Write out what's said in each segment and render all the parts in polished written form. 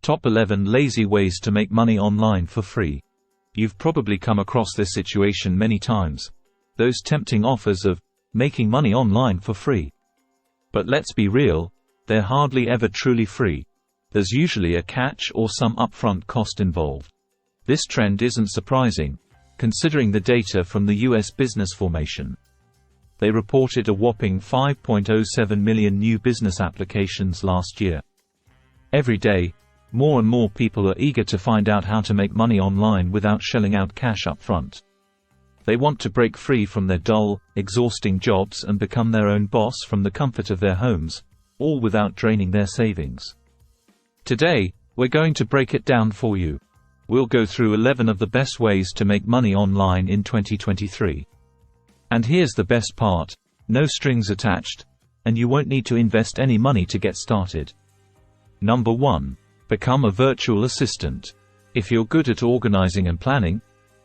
Top 11 Lazy Ways to Make Money Online for Free. You've probably come across this situation many times. Those tempting offers of making money online for free. But let's be real, they're hardly ever truly free. There's usually a catch or some upfront cost involved. This trend isn't surprising, considering the data from the US business formation. They reported a whopping 5.07 million new business applications last year. Every day, more and more people are eager to find out how to make money online without shelling out cash up front. They want to break free from their dull, exhausting jobs and become their own boss from the comfort of their homes, all without draining their savings. Today, we're going to break it down for you. We'll go through 11 of the best ways to make money online in 2023. And here's the best part: no strings attached, and you won't need to invest any money to get started. Number 1. Become a virtual assistant. If you're good at organizing and planning,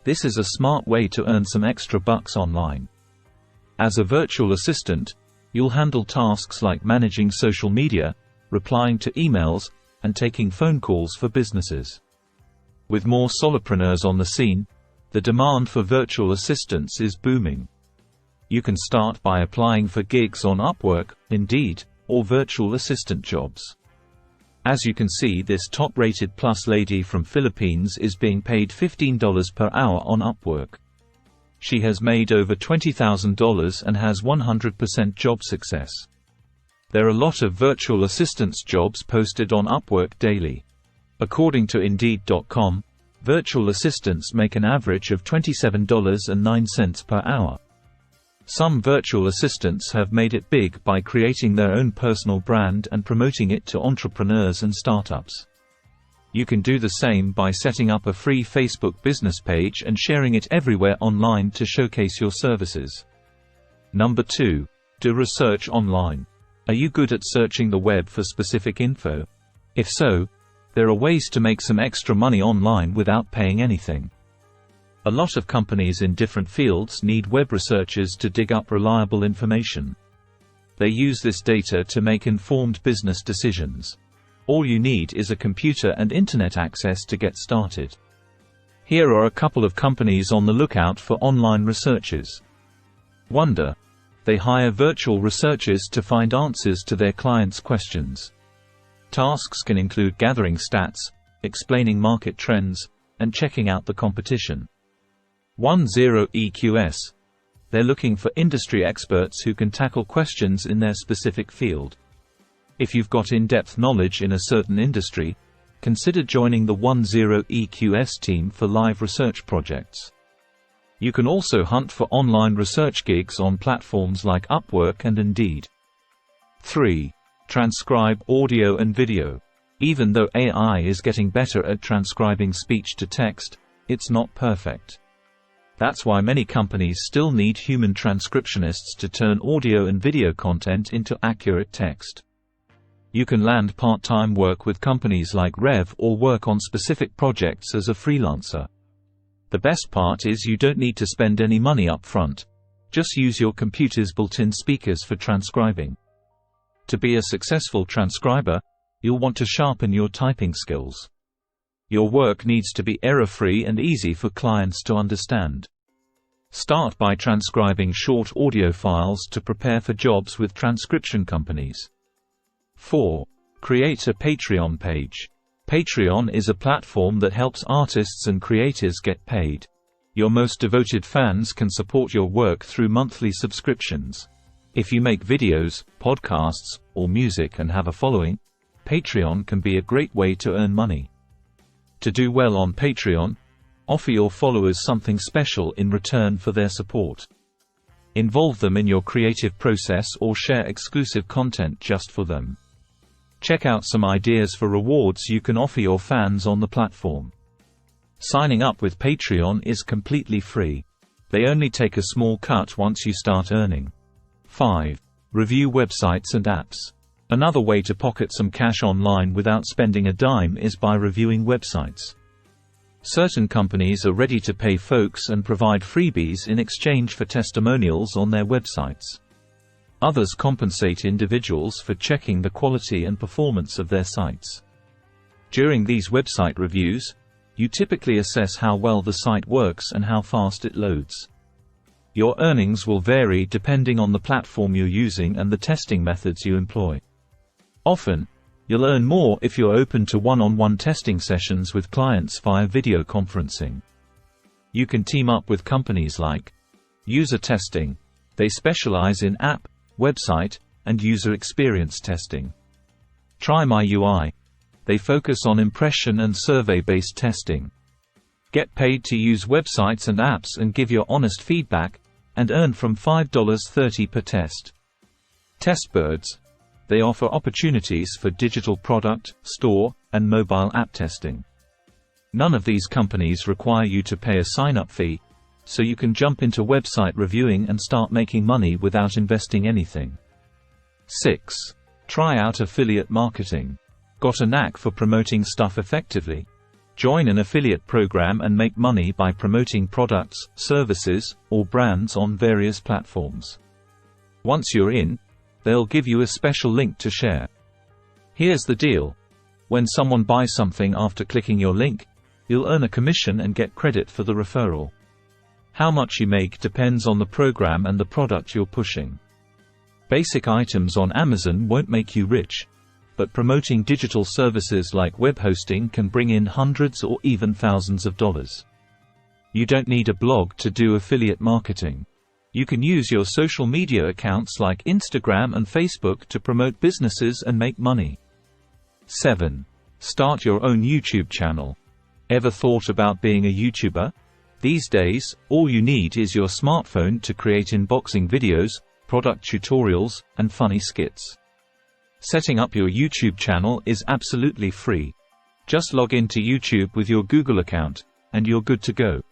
this is a smart way to earn some extra bucks online. As a virtual assistant, you'll handle tasks like managing social media, replying to emails, and taking phone calls for businesses. With more solopreneurs on the scene, the demand for virtual assistants is booming. You can start by applying for gigs on Upwork, Indeed, or virtual assistant jobs. As you can see, this top-rated plus lady from Philippines is being paid $15 per hour on Upwork. She has made over $20,000 and has 100% job success. There are a lot of virtual assistants jobs posted on Upwork daily. According to Indeed.com, virtual assistants make an average of $27.09 per hour. Some virtual assistants have made it big by creating their own personal brand and promoting it to entrepreneurs and startups. You can do the same by setting up a free Facebook business page and sharing it everywhere online to showcase your services. Number 2. Do research online. Are you good at searching the web for specific info? If so, there are ways to make some extra money online without paying anything. A lot of companies in different fields need web researchers to dig up reliable information. They use this data to make informed business decisions. All you need is a computer and internet access to get started. Here are a couple of companies on the lookout for online researchers. Wonder. They hire virtual researchers to find answers to their clients' questions. Tasks can include gathering stats, explaining market trends, and checking out the competition. 10EQS. They're looking for industry experts who can tackle questions in their specific field. If you've got in-depth knowledge in a certain industry, consider joining the 10EQS team for live research projects. You can also hunt for online research gigs on platforms like Upwork and Indeed. 3. Transcribe audio and video. Even though AI is getting better at transcribing speech to text, it's not perfect. That's why many companies still need human transcriptionists to turn audio and video content into accurate text. You can land part-time work with companies like Rev or work on specific projects as a freelancer. The best part is you don't need to spend any money up front. Just use your computer's built-in speakers for transcribing. To be a successful transcriber, you'll want to sharpen your typing skills. Your work needs to be error-free and easy for clients to understand. Start by transcribing short audio files to prepare for jobs with transcription companies. 4. Create a Patreon page. Patreon is a platform that helps artists and creators get paid. Your most devoted fans can support your work through monthly subscriptions. If you make videos, podcasts, or music and have a following, Patreon can be a great way to earn money. To do well on Patreon, offer your followers something special in return for their support. Involve them in your creative process or share exclusive content just for them. Check out some ideas for rewards you can offer your fans on the platform. Signing up with Patreon is completely free. They only take a small cut once you start earning. 5. Review websites and apps. Another way to pocket some cash online without spending a dime is by reviewing websites. Certain companies are ready to pay folks and provide freebies in exchange for testimonials on their websites. Others compensate individuals for checking the quality and performance of their sites. During these website reviews, you typically assess how well the site works and how fast it loads. Your earnings will vary depending on the platform you're using and the testing methods you employ. Often, you'll earn more if you're open to one-on-one testing sessions with clients via video conferencing. You can team up with companies like User Testing. They specialize in app, website, and user experience testing. Try My UI. They focus on impression and survey-based testing. Get paid to use websites and apps and give your honest feedback, and earn from $5.30 per test. Testbirds. They offer opportunities for digital product, store, and mobile app testing. None of these companies require you to pay a sign-up fee, so you can jump into website reviewing and start making money without investing anything. 6. Try out affiliate marketing. Got a knack for promoting stuff effectively? Join an affiliate program and make money by promoting products, services, or brands on various platforms. Once you're in, they'll give you a special link to share. Here's the deal. When someone buys something after clicking your link, you'll earn a commission and get credit for the referral. How much you make depends on the program and the product you're pushing. Basic items on Amazon won't make you rich, but promoting digital services like web hosting can bring in hundreds or even thousands of dollars. You don't need a blog to do affiliate marketing. You can use your social media accounts like Instagram and Facebook to promote businesses and make money. 7. Start your own YouTube channel. Ever thought about being a YouTuber? These days, all you need is your smartphone to create unboxing videos, product tutorials, and funny skits. Setting up your YouTube channel is absolutely free. Just log into YouTube with your Google account, and you're good to go.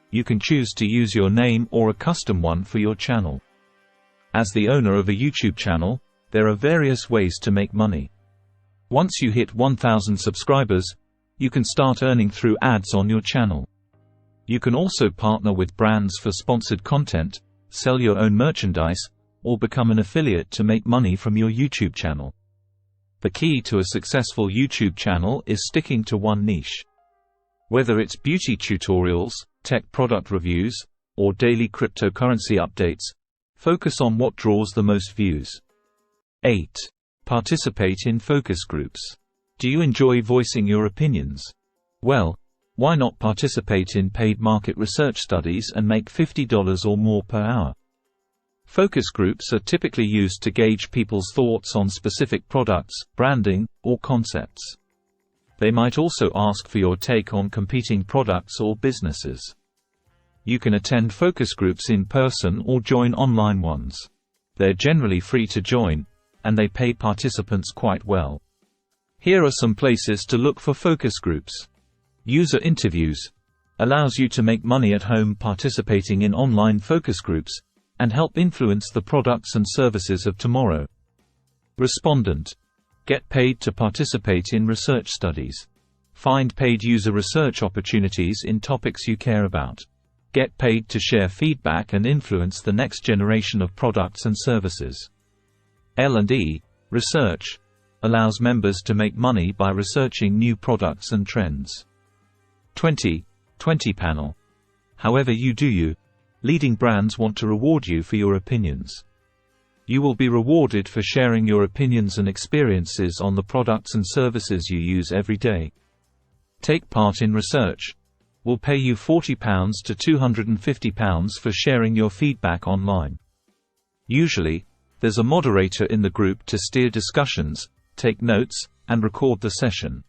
You can choose to use your name or a custom one for your channel. As the owner of a YouTube channel, there are various ways to make money. Once you hit 1,000 subscribers, you can start earning through ads on your channel. You can also partner with brands for sponsored content, sell your own merchandise, or become an affiliate to make money from your YouTube channel. The key to a successful YouTube channel is sticking to one niche. Whether it's beauty tutorials, tech product reviews, or daily cryptocurrency updates, focus on what draws the most views. 8. Participate in focus groups. Do you enjoy voicing your opinions? Well, why not participate in paid market research studies and make $50 or more per hour? Focus groups are typically used to gauge people's thoughts on specific products, branding, or concepts. They might also ask for your take on competing products or businesses. You can attend focus groups in person or join online ones. They're generally free to join, and they pay participants quite well. Here are some places to look for focus groups. User interviews allows you to make money at home participating in online focus groups, and help influence the products and services of tomorrow. Respondent. Get paid to participate in research studies. Find paid user research opportunities in topics you care about. Get paid to share feedback and influence the next generation of products and services. L&E. Research allows members to make money by researching new products and trends. 20 panel. However you do you. Leading brands want to reward you for your opinions. You will be rewarded for sharing your opinions and experiences on the products and services you use every day. Take part in research. We'll pay you £40 to £250 for sharing your feedback online. Usually, there's a moderator in the group to steer discussions, take notes, and record the session.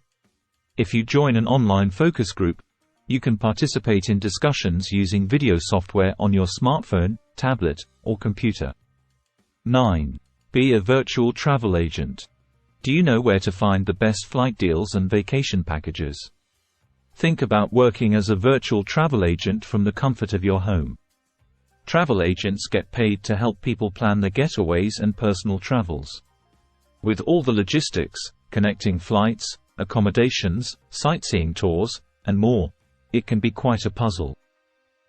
If you join an online focus group, you can participate in discussions using video software on your smartphone, tablet, or computer. 9. Be a virtual travel agent. Do you know where to find the best flight deals and vacation packages? Think about working as a virtual travel agent from the comfort of your home. Travel agents get paid to help people plan their getaways and personal travels. With all the logistics, connecting flights, accommodations, sightseeing tours, and more, it can be quite a puzzle.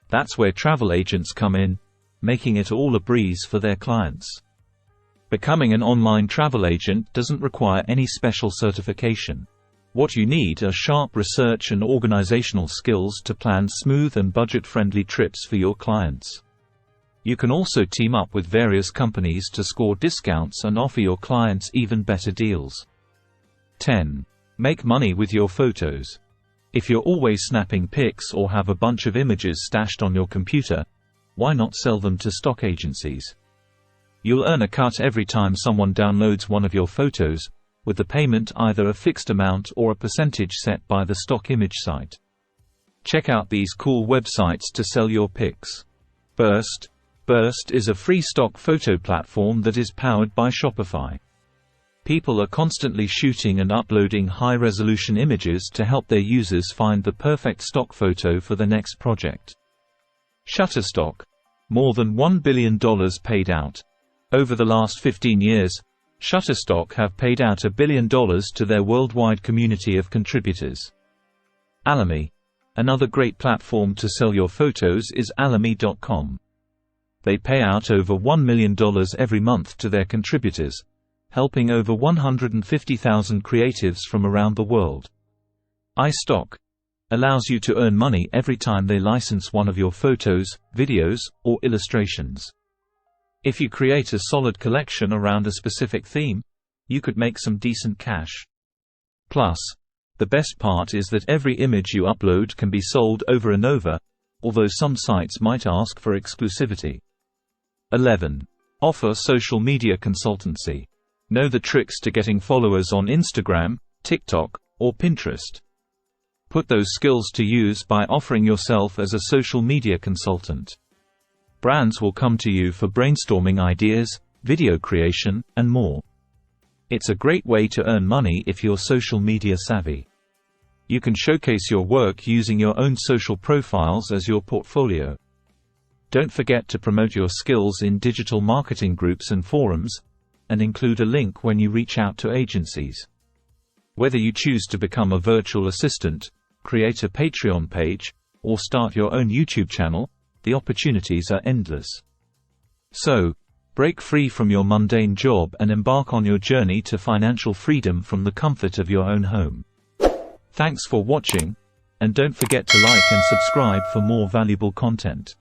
That's where travel agents come in, making it all a breeze for their clients. Becoming an online travel agent doesn't require any special certification. What you need are sharp research and organizational skills to plan smooth and budget-friendly trips for your clients. You can also team up with various companies to score discounts and offer your clients even better deals. 10. Make money with your photos. If you're always snapping pics or have a bunch of images stashed on your computer, why not sell them to stock agencies? You'll earn a cut every time someone downloads one of your photos, with the payment either a fixed amount or a percentage set by the stock image site. Check out these cool websites to sell your pics. Burst. Burst is a free stock photo platform that is powered by Shopify. People are constantly shooting and uploading high-resolution images to help their users find the perfect stock photo for the next project. Shutterstock. More than $1 billion paid out. Over the last 15 years, Shutterstock have paid out $1 billion to their worldwide community of contributors. Alamy. Another great platform to sell your photos is Alamy.com. They pay out over $1 million every month to their contributors, helping over 150,000 creatives from around the world. iStock allows you to earn money every time they license one of your photos, videos, or illustrations. If you create a solid collection around a specific theme, you could make some decent cash. Plus, the best part is that every image you upload can be sold over and over, although some sites might ask for exclusivity. 11. Offer social media consultancy. Know the tricks to getting followers on Instagram, TikTok, or Pinterest. Put those skills to use by offering yourself as a social media consultant. Brands will come to you for brainstorming ideas, video creation, and more. It's a great way to earn money if you're social media savvy. You can showcase your work using your own social profiles as your portfolio. Don't forget to promote your skills in digital marketing groups and forums, and include a link when you reach out to agencies. Whether you choose to become a virtual assistant, create a Patreon page, or start your own YouTube channel, the opportunities are endless. So, break free from your mundane job and embark on your journey to financial freedom from the comfort of your own home. Thanks for watching, and don't forget to like and subscribe for more valuable content.